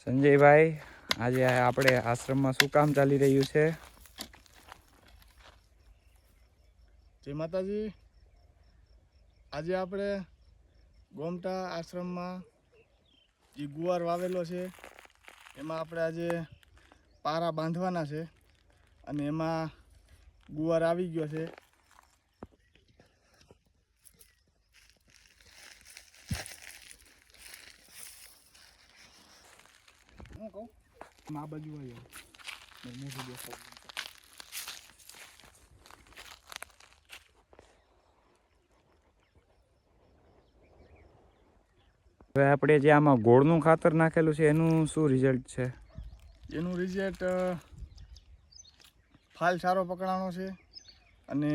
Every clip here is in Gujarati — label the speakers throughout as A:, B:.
A: સંજયભાઈ, આજે આપણે આશ્રમમાં શું કામ ચાલી રહ્યું છે?
B: જય માતાજી. આજે આપણે ગોમટા આશ્રમમાં જે ગુવાર વાવેલો છે એમાં આપણે આજે પારા બાંધવાના છે અને એમાં ગુવાર આવી ગયો છે. હું કહું આ બાજુ આવ્યો મોઢું દેખાવ.
A: હવે આપણે જે આમાં ગોળનું ખાતર નાખેલું છે એનું શું રિઝલ્ટ છે?
B: એનું રિઝલ્ટ ફાલ સારો પકડાનો છે અને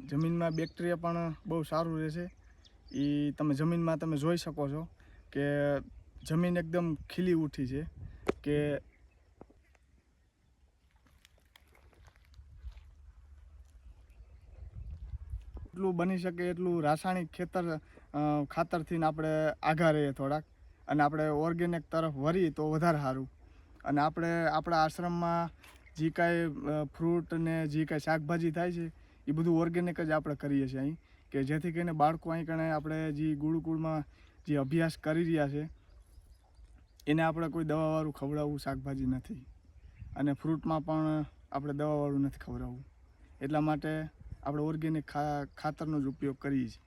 B: જમીનમાં બેક્ટેરિયા પણ બહુ સારું રહેશે. એ તમે જમીનમાં તમે જોઈ શકો છો કે જમીન એકદમ ખીલી ઉઠી છે કે એટલું બની શકે એટલું રાસાયણિક ખાતરથી આપણે આઘા રહીએ થોડાક અને આપણે ઓર્ગેનિક તરફ વળીએ તો વધારે સારું. અને આપણે આપણા આશ્રમમાં જે કાંઈ ફ્રૂટ ને જે કાંઈ શાકભાજી થાય છે એ બધું ઓર્ગેનિક જ આપણે કરીએ છીએ અહીં, કે જેથી કરીને બાળકો અહીં કણે આપણે જે ગુરુકુળમાં જે અભ્યાસ કરી રહ્યા છે એને આપણે કોઈ દવાવાળું ખવડાવવું શાકભાજી નથી અને ફ્રૂટમાં પણ આપણે દવાવાળું નથી ખવડાવવું. એટલા માટે આપણે ઓર્ગેનિક ખાતરનો જ ઉપયોગ કરીએ છીએ.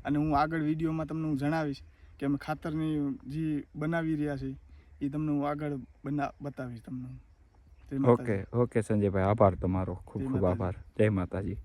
B: અને હું આગળ વિડીયોમાં તમને હું જણાવીશ કે અમે ખાતરની જે બનાવી રહ્યા છીએ એ તમને હું આગળ બતાવીશ તમને.
A: ઓકે સંજયભાઈ, આભાર તમારો, ખૂબ ખૂબ આભાર. જય માતાજી.